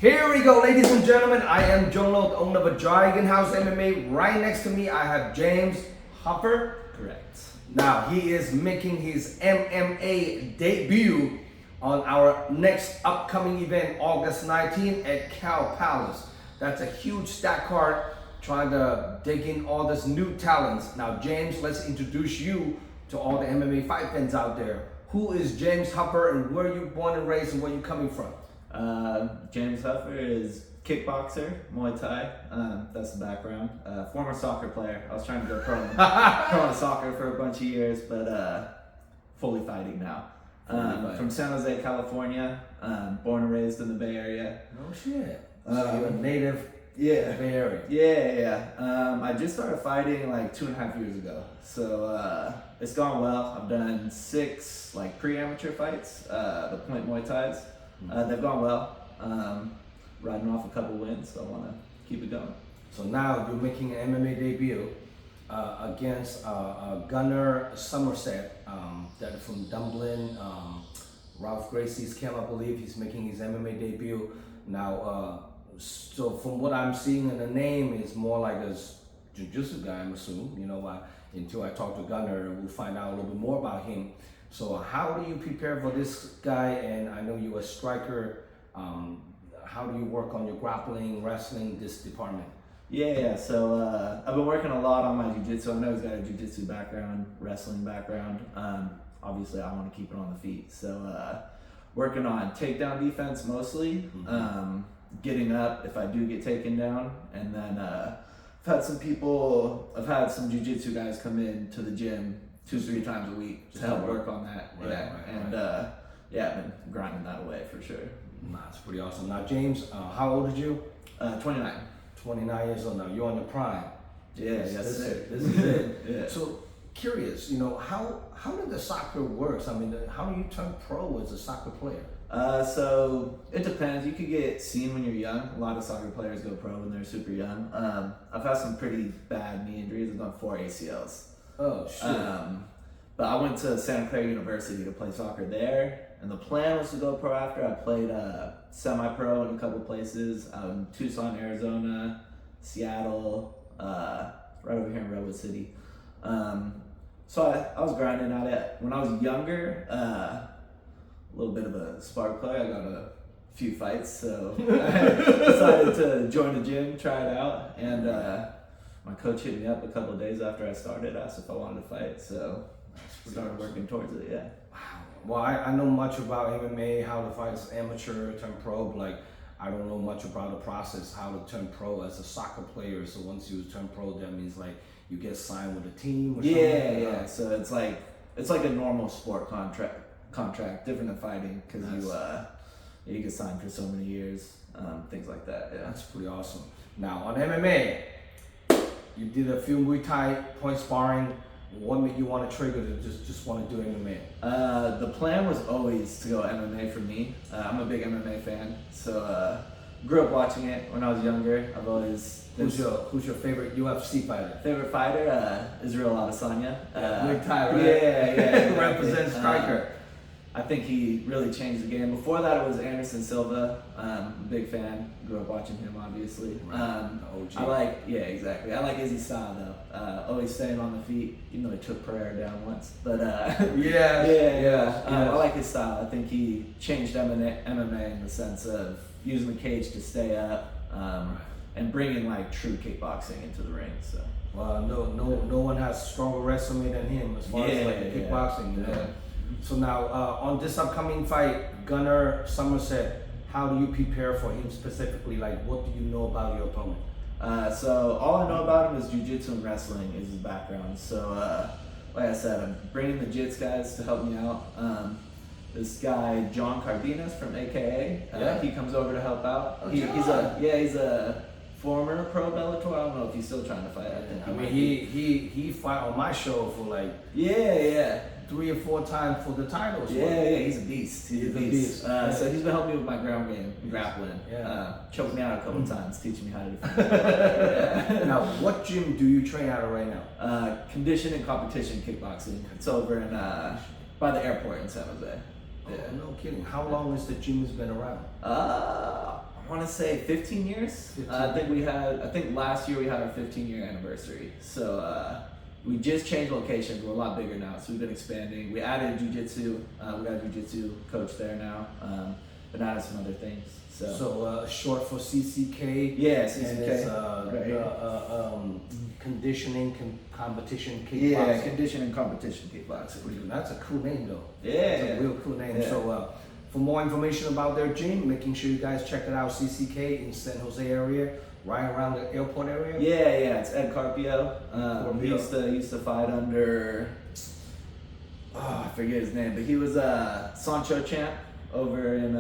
Here we go, ladies and gentlemen. I am Jonglo, the owner of a Dragon House MMA. Right next to me, I have James Huffer. Correct. Now, he is making his MMA debut on our next upcoming event, August 19th at Cow Palace. That's a huge stat card, trying to dig in all this new talents. Now, James, let's introduce you to all the MMA fight fans out there. Who is James Huffer, and where are you born and raised, and where are you coming from? James Huffer is kickboxer, Muay Thai. That's the background. Former soccer player. I was trying to go pro in soccer for a bunch of years, but fully fighting now. From San Jose, California. Born and raised in the Bay Area. No shit. So you're a native. Yeah. Bay Area. Yeah. I just started fighting like 2.5 years ago. So it's gone well. I've done 6 like pre-amateur fights, the Point Muay Thais. They've gone well. Riding off a couple wins, so I want to keep it going. So now you're making an MMA debut against Gunnar Somerset, that from Dublin. Ralph Gracie's camp, I believe. He's making his MMA debut now. So from what I'm seeing in the name, it's more like a jiu-jitsu guy, I'm assuming. You know, until I talk to Gunnar, we'll find out a little bit more about him. So how do you prepare for this guy? And I know you're a striker. How do you work on your grappling, wrestling, this department? Yeah. So I've been working a lot on my jiu-jitsu. I know he's got a jiu-jitsu background, wrestling background. Obviously, I want to keep it on the feet. So working on takedown defense mostly. Getting up if I do get taken down, and then I've had some jiu-jitsu guys come in to the gym 2-3 times a week to help work on that. I've been grinding that away for sure. That's pretty awesome. Now, James, how old are you? 29. 29 years old now. You're on the prime. This is is it. Yeah. So curious, how did the soccer works? I mean, how do you turn pro as a soccer player? So it depends. You could get seen when you're young. A lot of soccer players go pro when they're super young. I've had some pretty bad knee injuries. I've done 4 ACLs. Oh shit. But I went to Santa Clara University to play soccer there, and the plan was to go pro after. I played semi-pro in a couple places out in Tucson, Arizona, Seattle, right over here in Redwood City. So I was grinding at it. When I was younger, a little bit of a spark plug. I got a few fights, so I decided to join the gym, try it out, and my coach hit me up a couple of days after I started, asked if I wanted to fight, so I started working towards it. Yeah. Wow. Well, I know much about MMA, how to fight as amateur, turn pro, but like I don't know much about the process, how to turn pro as a soccer player. So once you turn pro, that means like you get signed with a team or something? Yeah. So it's like a normal sport contract, different than fighting, because you get signed for so many years, things like that. Yeah. That's pretty awesome. Now on MMA, you did a few Muay Thai point sparring. What made you want to trigger to just want to do MMA? The plan was always to go MMA for me. I'm a big MMA fan, so grew up watching it when I was younger. I've always Who's your favorite UFC fighter? Favorite fighter? Israel Adesanya. Muay Thai, right? Yeah. Represents striker. I think he really changed the game. Before that, it was Anderson Silva. Big fan. Grew up watching him, obviously. OG. Exactly. I like Izzy's style though. Always staying on the feet. Even though he took Pereira down once, but I like his style. I think he changed MMA in the sense of using the cage to stay up, and bringing like true kickboxing into the ring. So. Well, no one has stronger wrestling than him as far as like the kickboxing. You know. So now, on this upcoming fight, Gunnar Somerset, how do you prepare for him specifically? Like, what do you know about your opponent? So all I know about him is jiu-jitsu and wrestling is his background. So, like I said, I'm bringing the jits guys to help me out. This guy, John Cardenas from AKA, he comes over to help out. Oh, he's a former pro Bellator. I don't know if he's still trying to fight. I mean, he fought on my show for like 3 or 4 times for the titles. He's a beast. He's a beast. So he's been helping me with my ground game, grappling. Choked me out a couple times, teaching me how to defend. Now, what gym do you train out of right now? Condition and competition kickboxing. It's over in by the airport in San Jose. Oh, no kidding. How long has the gym been around? I want to say 15 years. 15 I think last year we had our 15-year anniversary. So we just changed locations. We're a lot bigger now, so we've been expanding. We added jiu-jitsu. We got a jiu-jitsu coach there now. Been adding some other things. So short for CCK. yeah, And CCK. it's conditioning competition kickboxing. Yeah, conditioning competition kickboxing. That's a cool name though. Yeah, It's a real cool name. Yeah. So for more information about their gym, making sure you guys check it out, CCK in San Jose area, right around the airport area. Yeah, it's Ed Carpio. He Carpio. used to fight under, I forget his name, but he was a Sancho champ over at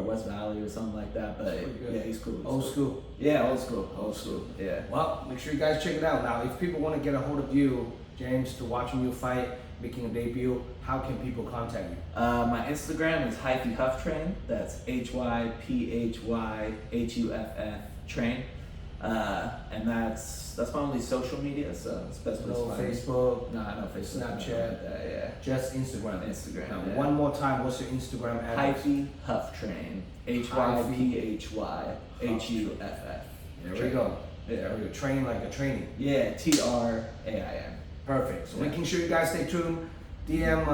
West Valley or something like that. But Pretty good. yeah, he's cool. Old school. Yeah, old school. Yeah. Well, make sure you guys check it out. Now, if people want to get a hold of you, James, to watching you fight, making a debut, how can people contact you? My Instagram is Hyphy Huff Train. That's HYPHYHUFF Train. And that's my only social media, so it's best place No to find me. Facebook, No, I know Facebook. Snapchat. Yeah. just Instagram. Instagram. Now, yeah. one more time, what's your Instagram address? Hyphy Huff Train. HYPHYHUFF. There we go. Yeah. There we go. Train like a training. Yeah, TRAIN. Perfect. So Yeah. making sure you guys stay tuned. DM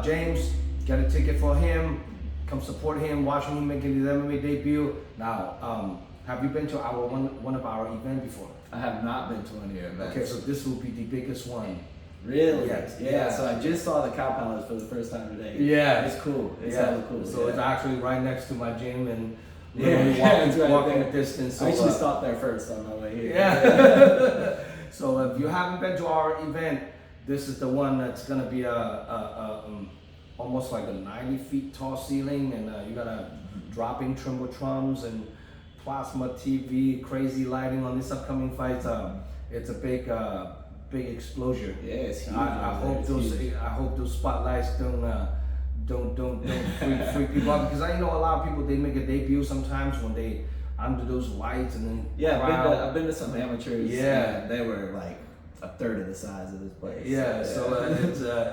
James, get a ticket for him. Come support him. Watching him making his MMA debut. Now, have you been to our one of our event before? I have not been to one of your events. Okay, so this will be the biggest one. Really? Yes. Yeah. Yeah. So I just saw the Cow Palace for the first time today. Yeah. It's cool. It's Yeah. hella cool. So yeah. it's actually right next to my gym and Yeah, literally it's right walking there. distance. So, I actually stopped there first on my way here. Yeah. So if you haven't been to our event, this is the one that's gonna be almost like a 90 feet tall ceiling, and you got a dropping trumbotrums and plasma TV, crazy lighting on this upcoming fight. It's a big exposure. Yeah, it's huge. I hope those spotlights don't freak people out, because I know a lot of people, they make a debut sometimes when they under those lights and then Yeah, crowd. I've been to some amateurs. Yeah. and they were like a third of the size of this place. Yeah, so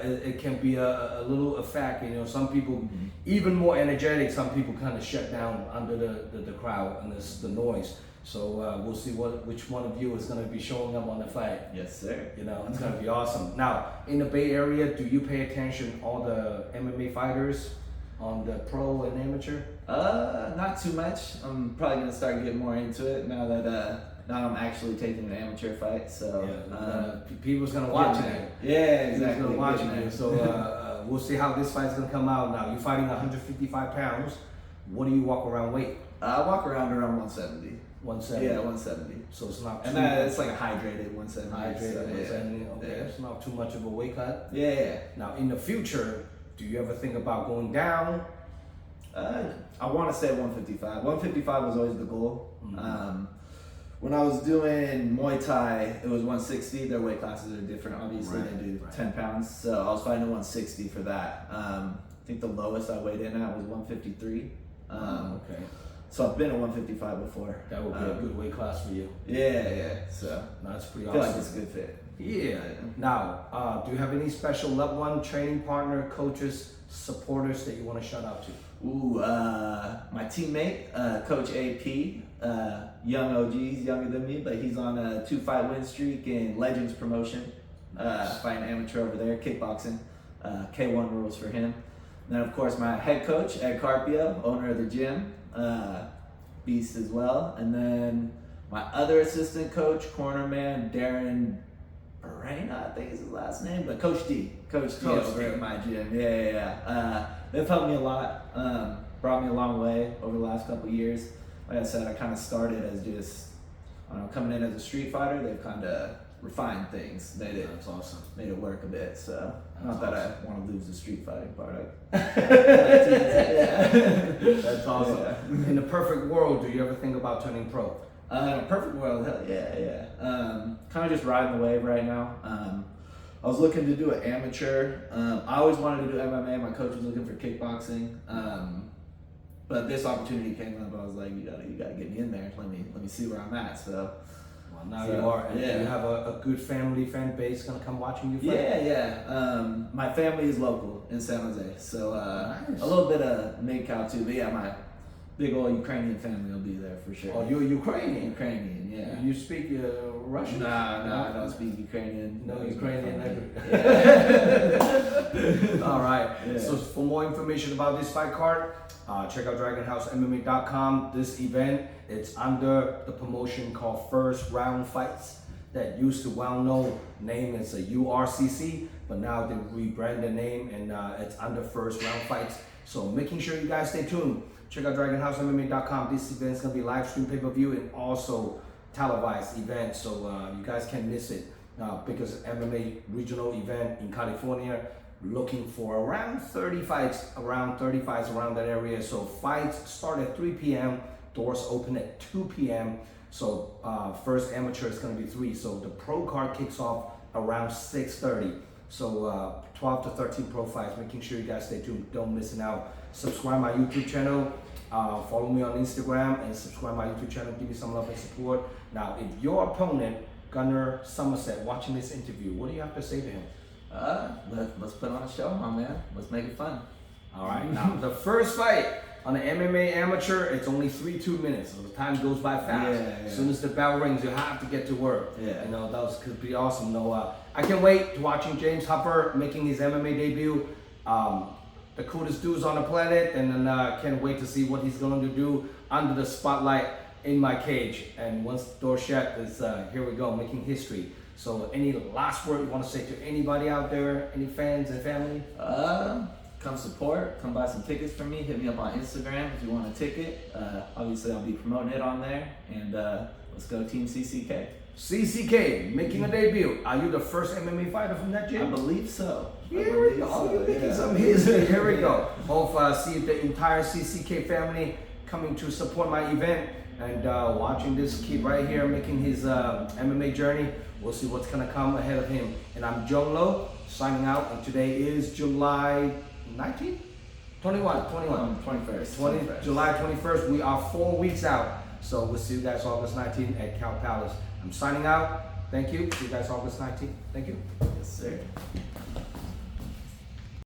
it can be a little effect. You know, some people even more energetic. Some people kind of shut down under the crowd and the noise. So we'll see which one of you is going to be showing up on the fight. Yes, sir. You know, it's going to be awesome. Now, in the Bay Area, do you pay attention all the MMA fighters on the pro and amateur? Not too much. I'm probably gonna start getting more into it now that now I'm actually taking an amateur fight. So people's gonna watch yeah, it. Yeah, exactly. People's gonna watch Yeah. it. So we'll see how this fight's gonna come out. Now, you're fighting 155 pounds. What do you walk around weight? I walk around 170. 170. Yeah, 170. So it's not too And that it's like a hydrated 170. hydrated. So, 170. Okay, Yeah. it's not too much of a weight cut. Yeah. Now, in the future, do you ever think about going down? I want to say 155. 155 was always the goal. Mm-hmm. When I was doing Muay Thai, it was 160. Their weight classes are different. Obviously, Right, they do right. 10 pounds. So I was fighting at 160 for that. I think the lowest I weighed in at was 153. Okay, So I've been at 155 before. that would be a good weight class for you. Yeah. So No, that's pretty I feel awesome. like it's a good fit. Yeah. Now, do you have any special loved one, training partner, coaches, supporters that you want to shout out to? Ooh, my teammate, Coach AP, young OG, he's younger than me, but he's on a 2-fight win streak in Legends promotion, fighting amateur over there, kickboxing, K1 rules for him. And then of course my head coach, Ed Carpio, owner of the gym, beast as well. And then my other assistant coach, cornerman, Darren Barena, I think is his last name, but Coach D over at my gym. Yeah. They've helped me a lot, brought me a long way over the last couple of years. Like I said, I kind of started as just, coming in as a street fighter. They've kind of refined things, That's awesome. made it work a bit. So That's not that I want to lose the street fighting part. That's awesome. Yeah. In the perfect world, do you ever think about turning pro? In a perfect world, hell yeah. Kind of just riding the wave right now. I was looking to do an amateur. I always wanted to do MMA. My coach was looking for kickboxing. But this opportunity came up. I was like, you gotta get me in there. Let me see where I'm at. So Well, now So, you are. And yeah. do you have a good fan base gonna come watching you fight? yeah. My family is local in San Jose, so Nice. a little bit of mid-cow too. But yeah, big old Ukrainian family will be there for sure. Oh, you're Ukrainian. Ukrainian, yeah. You speak Russian? Nah, I don't speak Ukrainian. No Ukrainian. Yeah. All right. Yeah. So for more information about this fight card, check out DragonHouseMMA.com. This event, it's under the promotion called First Round Fights that used to well-known name as a URCC, but now they rebrand the name and it's under First Round Fights. So making sure you guys stay tuned. Check out DragonHouseMMA.com. This event's gonna be live stream pay-per-view and also televised event, so you guys can't miss it. Because MMA regional event in California, looking for around 30 fights around that area. So fights start at 3 p.m. Doors open at 2 p.m. So first amateur is gonna be 3. So the pro card kicks off around 6:30. So 12 to 13 pro fights. Making sure you guys stay tuned. Don't miss it out. Subscribe my YouTube channel. Follow me on Instagram and subscribe my YouTube channel. Give me some love and support. Now, if your opponent, Gunnar Somerset, watching this interview, what do you have to say to him? Let's put on a show, my man. Let's make it fun. All right. Now, the first fight on the MMA amateur, it's only 2 minutes. So the time goes by fast. Yeah. As soon as the bell rings, you have to get to work. Yeah. You know, could be awesome. No, I can't wait to watching James Huffer making his MMA debut. The coolest dudes on the planet, and then can't wait to see what he's going to do under the spotlight in my cage. And once the door shut, is here we go, making history. So any last word you want to say to anybody out there, any fans and family? Come support, come buy some tickets from me, hit me up on Instagram if you want a ticket. Obviously I'll be promoting it on there, and let's go Team CCK. CCK making a debut. Are you the first MMA fighter from that gym? I believe so. Here we go. You're making some history. Here we go. Hope see the entire CCK family coming to support my event and watching this kid right here making his MMA journey. We'll see what's gonna come ahead of him. And I'm Jong Lo signing out. And today is July 19th? 21st. July 21st. We are 4 weeks out. So we'll see you guys August 19th at Cal Palace. I'm signing out. Thank you. See you guys August 19th. Thank you. Yes, sir.